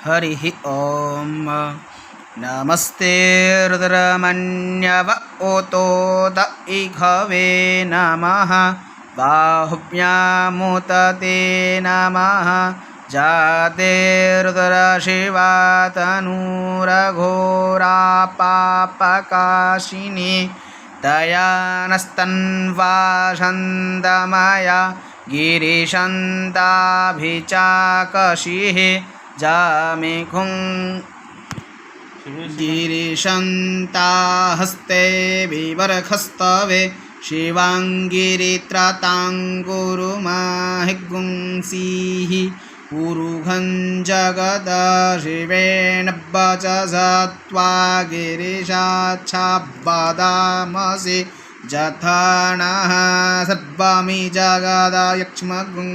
हरिः ॐ नमस्ते रुद्रमन्यव ओतोत इघवे नमः बाहुभ्यामुत ते नमः जाते रुद्रशिवा तनूरघोरा पापकाशिनी तया नस्तन्वा छन्दमया गिरिशन्ताभिचाकशिः जामेघुं गिरिशन्ताहस्ते विवर्खस्तवे शिवाङ्गिरित्राताङ्गुरुमाहिगुंसीः पुरुघं जगद शिवेन वचसा त्वा गिरिशाच्छाबदामसि जथानः सर्वमि जगदयक्ष्मगुं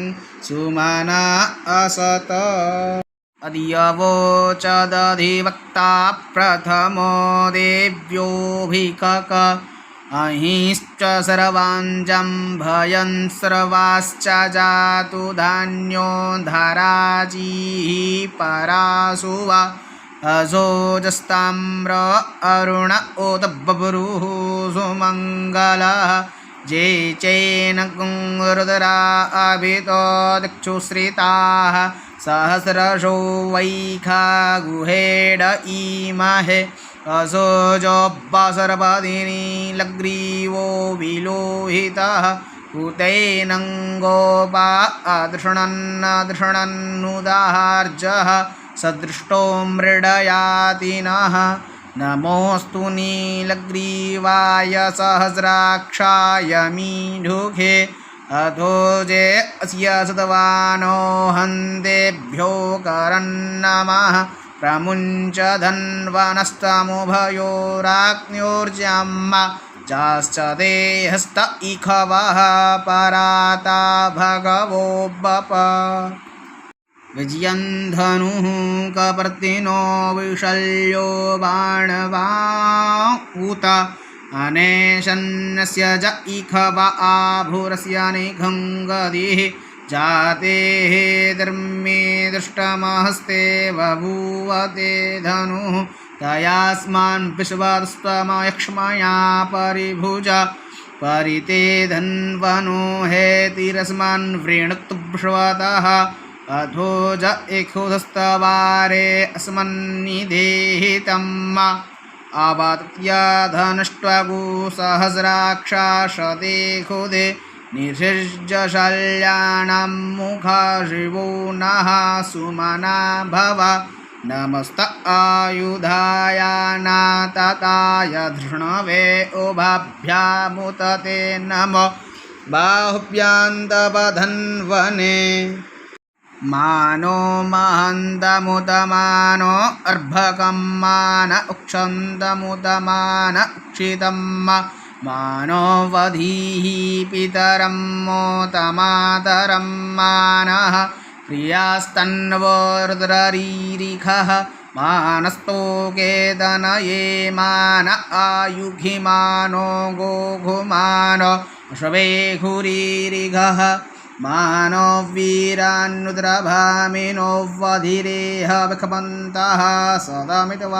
सुमना असत अद्यवोचदधिवक्ता प्रथमो देव्योऽभिकक अहिंश्च सर्वाञ्जं भयं सर्वाश्च जातु धान्यो धराजीः परासुवा अजोजस्ताम्र अरुण उत बभ्रुः सुमङ्गलः जे चैन रुद्रा अभितो दिक्षुश्रिताः सहस्रशो वैखा गुहेड इमहे असोजोऽब्बसर्पदिनी लग्रीवो विलोहितः उतैनङ्गोपा अदृषणन्नुदाहार्जः सदृष्टो मृडयातिनः नमोऽस्तु नीलग्रीवाय सहस्राक्षाय मीढुखे अथोजे अस्य सतवानो हन्तेभ्यो करन्नमः प्रमुञ्च धन्वनस्तमुभयोराग्न्योर्जम्मा जाश्च ते हस्त इखवः पराता भगवो बप विजयं धनुः कपर्दिनो विशल्यो बाणवा उत अनेशन्नस्य ज इखव आभुरस्य निघङ्गदिः जातेः धर्मे दृष्टमहस्ते बभूवते धनुः तयास्मान् विश्वस्तमयक्ष्मया परिभुज परिते धन्वनो हेतिरस्मान् वृणक्तुभ्रवतः अधोज इक्षुधस्तवारे अस्मन्निधेहितम् आवात्याधनष्ट्वगु सहस्राक्षाशते खुदे निर्षिज्यशल्याणां मुखा शिवो नः सुमना भव नमस्त आयुधाय नातताय धृष्णवे उभाभ्यामुत ते नमो बाहुभ्यान्तवधन्वने मानो महन्तमुतमानो अर्भकं मान उक्षन्तमुतमान उक्षितं मानो वधीः पितरं मोतमातरं मानः प्रियास्तन्वो रुद्ररीरिखः मानस्तोकेतनये मान आयुघिमानो गोघुमानो शवेघुरीरिघः मानो वीरान्नुद्रभामिनो वधिरेह विखपन्तः सदमित्वाहवामहे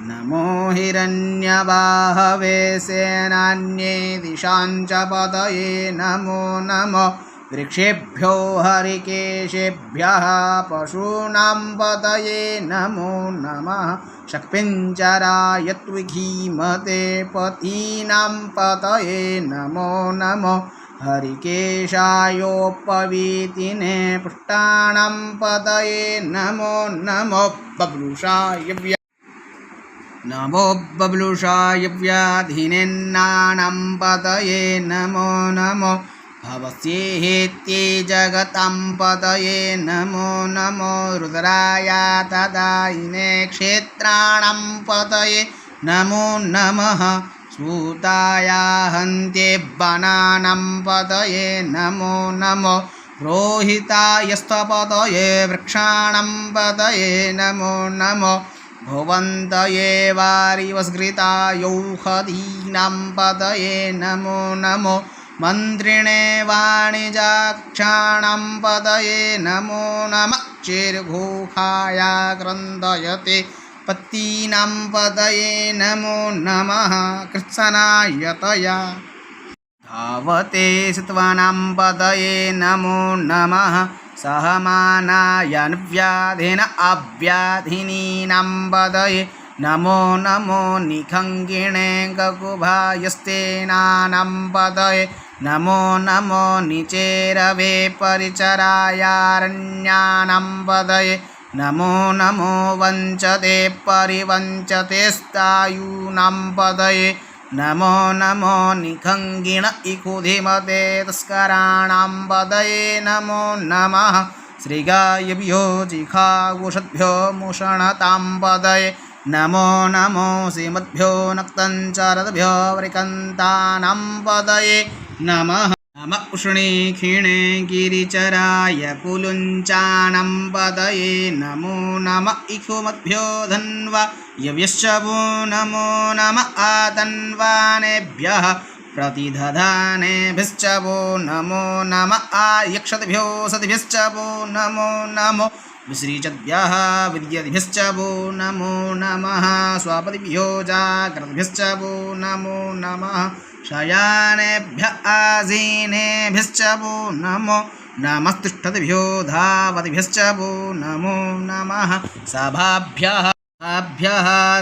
नमो हिरण्यबाहवे सेनान्ये दिशाञ्च पतये नमो नमो वृक्षेभ्यो हरिकेशेभ्यः पशूनां पतये नमो नमः शक्पिञ्जराय त्विघीमते पतीनां पतये नमो नमो हरिकेशायोपवीतिने पुष्टाणां पतये नमो नमो बब्लुषाय नमो बब्लुषाय व्याधिनेन्नानां पतये नमो नमो भवस्येहेत्ये जगतां पतये नमो नमो रुद्राय तदायिने क्षेत्राणां पतये नमो नमः सूताय हन्त्ये वनानां पतये नमो नमो रोहितायस्तपतये वृक्षाणां पतये नमो नमो भुवन्तये वारिवस्कृतायौषधीनां पतये नमो नमो मन्त्रिणे वाणिजाक्षाणां पतये नमो नमः। चेर्घोषाया क्रन्दयते पत्तीनां पदये नमो नमः कृत्सनायतया धावते सत्त्वानां पदये नमो नमः सहमानायन्व्याधिन अव्याधिनीनां पदये नमो नमो निखङ्गिणे गकुभायस्तेनानां पदये नमो नमो निचेरवे परिचरायारण्यानां पदये नमो नमो वञ्चते परिवञ्चते स्थायूनां पदये नमो नमो निखङ्गिण इकुधिमते तस्कराणां पदये नमो नमः श्रीगायभ्यो जिघागुषद्भ्यो मुषणतां पदये नमो नमो श्रीमद्भ्यो नक्तञ्चरद्भ्यो वृकन्तानां पदये नमः नम उष्णे क्षीणे गिरिचराय कुलुञ्चानां पदये नमो नम इक्षुमद्भ्यो धन्वा यव्यश्च वो नमो नम आतन्वानेभ्यः प्रतिदधानेभ्यश्च वो नमो नम आयक्षद्भ्यो सद्भ्यश्च वो नमो नमो विसृजद्भ्यः विद्यद्भ्यश्च वो नमो नमः स्वापदिभ्यो जाग्रद्भ्यश्च वो नमो नमः शयानेभ्यः आसीनेभ्यश्च वो नमो नमस्तिष्ठद्भ्यो धावद्भ्यश्च वो नमो नमः सभाभ्यः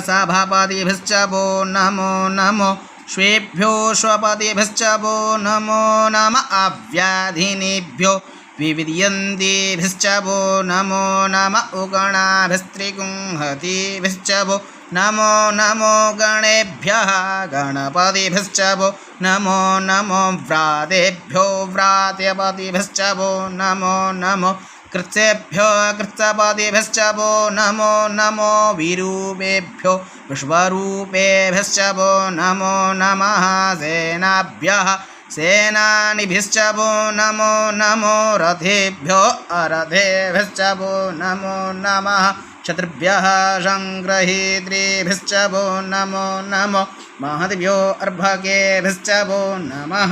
सभापतिभ्यश्च वो नमो नमो श्वेभ्यो श्वपतिभ्यश्च वो नमो नम अव्याधिनेभ्यो विविद्यन्तेभ्यश्च वो नमो नम उगणाभ्यस्त्रिगुंहतिभ्यश्च वो नमो नमो गणेभ्यः गणपतिभ्यश्च वो नमो नमो व्रातेभ्यो व्रात्यपतिभ्यश्च वो नमो नमो कृत्सेभ्यो कृत्सपतिभ्यश्च वो नमो नमो विरूपेभ्यो विश्वरूपेभ्यश्च वो नमो नमः सेनाभ्यः सेनानिभ्यश्च वो नमो नमो रथेभ्यो अरथेभ्यश्च वो नमो नमः शत्रुभ्यः संग्रहीतृभ्यश्च वो नमो नमो महद्भ्यो अर्भकेभ्यश्च वो नमः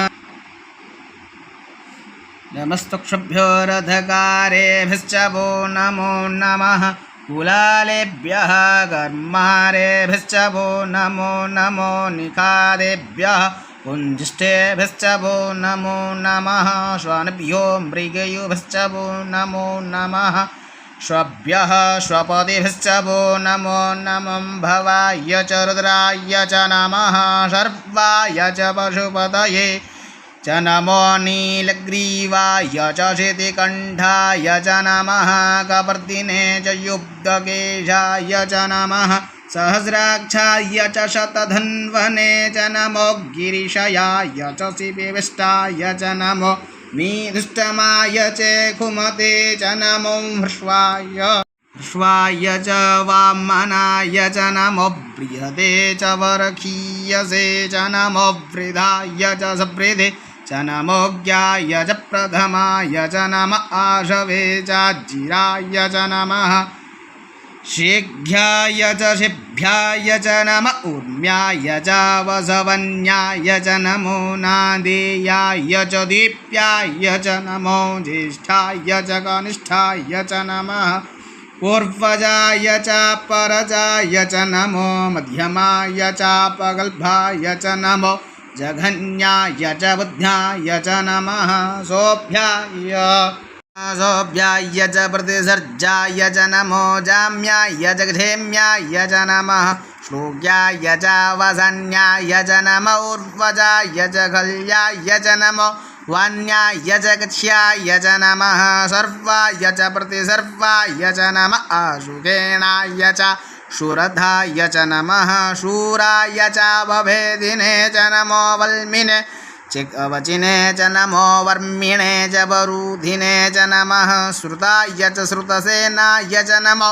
नमस्तक्षुभ्यो रथकारेभ्यश्च वो नमो नमः कुलालेभ्यः कर्मारेभ्यश्च वो नमो नमो निखादेभ्यः कुञ्जिष्ठेभ्यश्च वो नमो नमः श्वानेभ्यो मृगयुभ्यश्च वो नमो नमः श्वभ्यः श्वपतिभ्यश्च वो नमो नमः भवाय च रुद्राय च नमः सर्वाय च पशुपतये च नमो नीलग्रीवाय च शितिकण्ठाय च नमः कपर्दिने च युब्धकेशाय च नमः सहस्राक्षाय च शतधन्वने च नमो गिरिशयाय च शिविष्टाय च नमो मीधुष्टमाय च कुमते च नमो हृष्वाय च वामनाय च नमो बृहते च वरखीयसे च नमो वृधाय च सवृधे च नमो ज्ञाय च प्रथमाय च नम आशवे च जिराय च नमः शीघ्याय च शिभ्याय च नम ऊर्म्याय च वसवन्याय च नमो नादेयाय च दीप्याय च नमो ज्येष्ठाय च कनिष्ठाय च नमः पूर्वजाय च परजाय च नमो मध्यमाय च पगल्भाय च नमो जघन्याय च बुद्ध्याय च नमः सोऽभ्याय च प्रतिसर्जाय च नमो जाम्याय च घेम्याय च नमः श्लोक्याय च वसन्याय च नमो ऊर्वजाय च खल्याय च नमो वान्याय च गच्छाय च नमः सर्वाय च प्रतिसर्वाय च नमः आशुकेणाय च शूरधाय च नमः शूराय च वभेदिने च नमो वल्मिने चिकवचिने च नमो वर्मिणे च वरूधिने च नमः श्रुताय च श्रुतसेनाय च नमो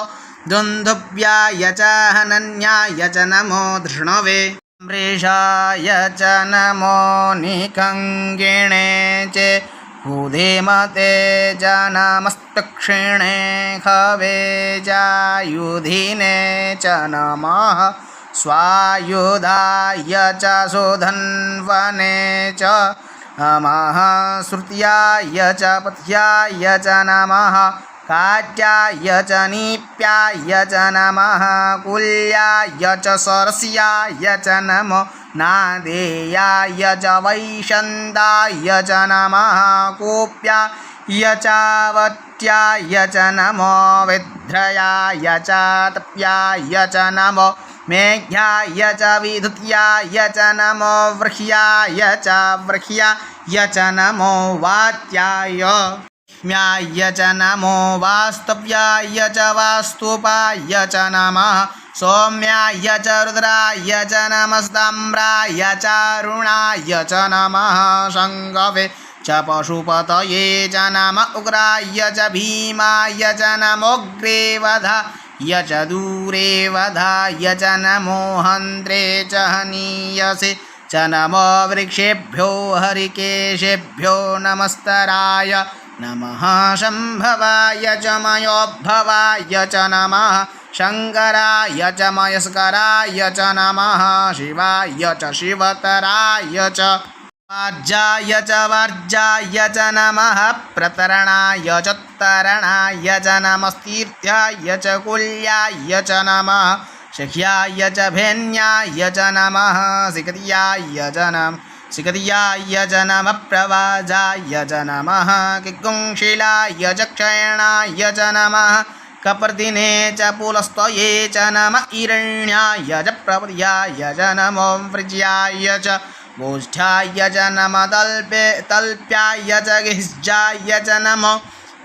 दुन्दुभ्याय च हनन्याय च नमो धृष्णवे अम्बरीषाय च नमो निखङ्गिणे च हुधिमते च नमस्तक्षिणे खवे च युधिने च नमः स्वायुधाय च सुधन्वने च नमः श्रुत्याय च पथ्याय च नमः कात्याय च नीप्याय च नमः कुल्याय च सरस्याय च नमो नादेयाय च वैशन्दाय च नमः कूप्याय च वत्याय च नमो विध्रयाय च तप्याय च नमो मेघ्याय च विधुत्याय च नमो वृह्याय च नमो वात्याय म्याय च नमो वास्तव्याय च वास्तुपाय च नमः सौम्याय च रुद्राय च नमस्ताम्राय च अरुणाय च नमः शङ्गवे च पशुपतये च नम उग्राय च भीमाय च नमोऽग्रे वधाय च दूरे वधाय च नमो हन्त्रे च हनीयसे च नमो वृक्षेभ्यो हरिकेशेभ्यो नमस्तराय नमः शम्भवाय च मयोद्भवाय च नमः शङ्कराय च मयस्कराय च नमः शिवाय च शिवतराय च वार्जाय च वार्जाय च नमः प्रतरणाय च तरणाय च नमस्तीर्थ्याय च कुल्याय च नमः शक्याय च भेन्याय च नमः सिकत्याय च नमः सिकत्याय च नमः प्रवाजाय च नमः किकुंशिलाय च क्षयणाय च नमः कपर्दिने च पुलस्तये च नम हिरण्याय च प्रपद्याय च नमो वृज्याय च गोष्ठ्याय च नम तल्प्याय च गिह्जाय च नमो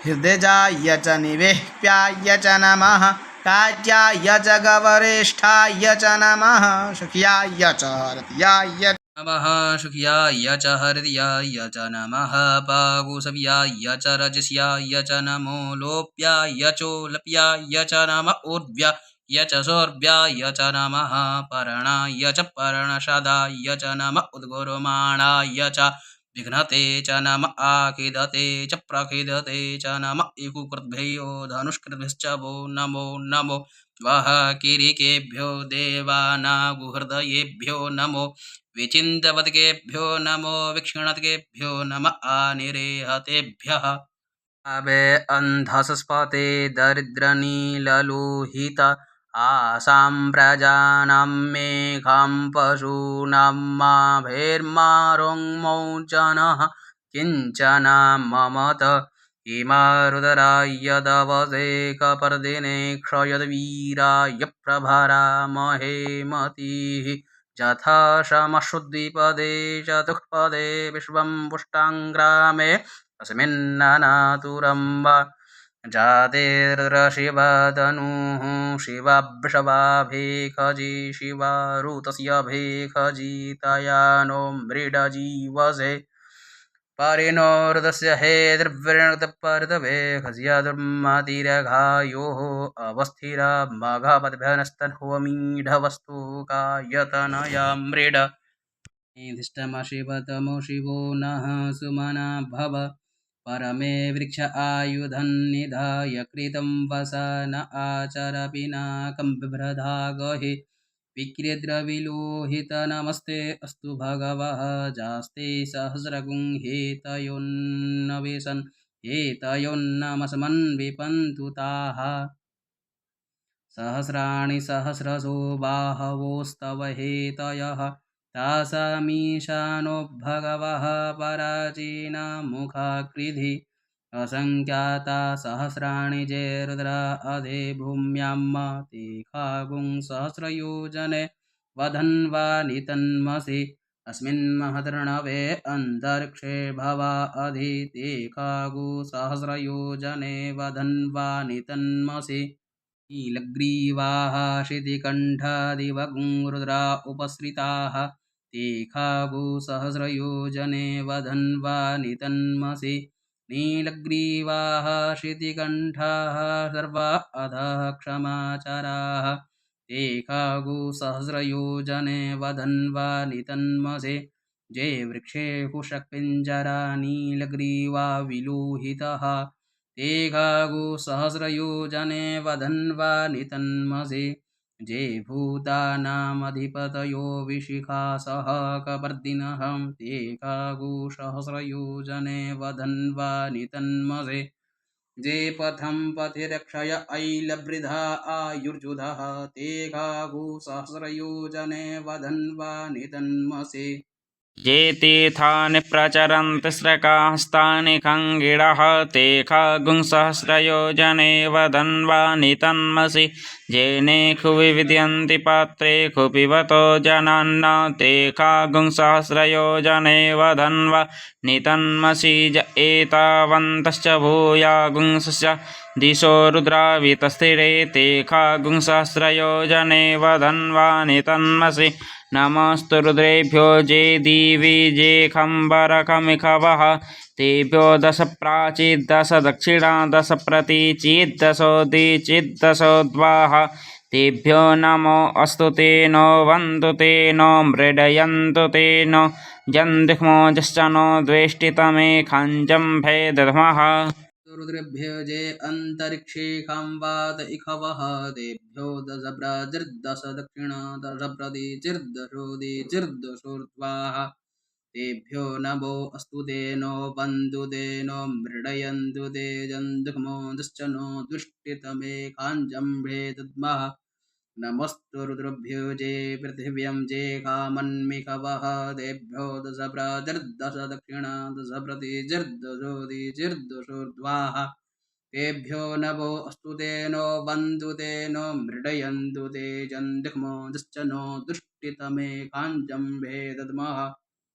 हृदयाय च निवेह्याय च नमः कात्याय च गवरेष्ठाय च नमः शुक्याय च हरत्याय नमः शुक्याय च हृदयाय च नमः पागुसव्याय च रजस्याय च नमो लोप्याय चोलप्याय च नम ऊर्ध्व्याय च सौर्व्याय च नमः पर्णाय च पर्णशदाय च नम उद्गुरुमाणाय च विघ्नते च नम आखिदते च प्रखिदते च नम इकुकृद्भ्यो धनुष्कृद्भ्यश्च वो नमो नमो वः किरीकेभ्यो देवानागुहृदयेभ्यो नमो विचिन्तवद्केभ्यो नमो विक्षिणद्केभ्यो नम आनिरेहतेभ्यः अवे अन्धसस्पते दरिद्रनीललोहित आसां प्रजानां मेघां पशूनां माभेर्मारुङ्मौजनः किञ्चन ममत इमारुदराय दवसे कपर्दिने क्षयद्वीराय प्रभरामहे मतिः यथा शमश्रुद्विपदे चतुःपदे विश्वं पुष्टाङ्ग्रामे तस्मिन्ननातुरम्ब जातेर्शिवतनुः शिवाभृशवाभेखजी शिवारुतस्य भेखजितया नो मृडजीवसे परिणोर्दस्य हे द्रव्यणतपरतवे खस्य दुर्मतिरघायोः अवस्थिरा मघपद्भ्यनस्तन्होमीढवस्तु कायतनया मृड निधिष्ठमशिवतमो शिवो नः सुमना भव परमे वृक्ष आयुधन्निधाय कृतं वसन आचर पिनाकं बिभ्रधा गहे विक्रीद्रविलोहित नमस्ते अस्तु भगवः जास्ते सहस्रगुं हेतयोन्नवेशन् हेतयोन्नमस्मन् विपन्तु ताः सहस्राणि सहस्रशो बाहवोस्तव हेतयः तासामीशानो भगवः पराचीनमुखाकृधि असङ्ख्याता सहस्राणि जे रुद्रा अधे भूम्यां ते खागुं सहस्रयोजने वधन्वानि तन्मसि अस्मिन् महदर्णवे अन्तरिक्षे भवा अधि ते खागु सहस्रयोजने वधन्वानि तन्मसि नीलग्रीवाः शितिकण्ठादिवगुं रुद्रा उपसृताः ते खागु सहस्रयोजने वधन्वानि तन्मसि नीलग्रीवाः शितिकण्ठाः सर्वा अधः क्षमाचराः ते खागु सहस्रयोजने वधन्वानि तन्मसि जे वृक्षे कुशपिञ्जरा नीलग्रीवा विलोहितः ते खागु सहस्रयोजने वधन्वानि तन्मसि जे भूतानामधिपतयो विशिखासः कपर्दिनः ते खागु सहस्रयोजने वधन्वानि तन्मसि जे पथं पथिरक्षय ऐलवृधा आयुर्जुधः ते गागुसहस्रयोजने वधन्वा नितन्मसे ये तीर्थानि प्रचरन्ति स्रकास्तानि खङ्गिणः ते खगुंसहस्रयोजने वदन्वानि तन्मसि येनेषु विविद्यन्ति पात्रे कुपिबतो जनान्न ते खगुंसहस्रयोजने वदन्वा नितन्मसि ज एतावन्तश्च भूयागुंसश्च दिशो रुद्रावितस्थिरे ते खगुंसहस्रयोजने वदन्वा नितन्मसि नमस्तु रुद्रेभ्यो जे दिवि जे खम्बरकमिखवः तेभ्यो दश प्राचीद्दश दक्षिणा दश प्रतीचीद्दशोदीचिद्दशोद्वाः तेभ्यो नमो अस्तु ते नो वन्तु ते नो मृडयन्तु ते नो जन्दिह्मो जश्च नो द्वेष्टितमे खञ्जम्भे दध्मः रुद्रेभ्यो जे अन्तरिक्षे खाम्बात इखवः तेभ्यो दश प्राचिर्दश दक्षिणा दश प्रतीचिर्दशोदीचिर्दशोर्ध्वाः तेभ्यो नमो अस्तु ते नो वन्तु ते नो मृडयन्तु ते जन्धुमो दश्च नो दुष्टितमे काञ्जम्भे दद्मः नमस्तु रुद्रभ्यो जे पृथिव्यं जे कामन्मिकवः तेभ्यो दश प्राचिर्दश दक्षिणा दश प्रतीचिर्दशोदीचिर्दशोर्ध्वाः तेभ्यो नमो अस्तु ते नो वन्तु ते नो मृडयन्तु ते जन्धुमो दश्च नो दुष्टितमे काञ्जम्भे दद्मः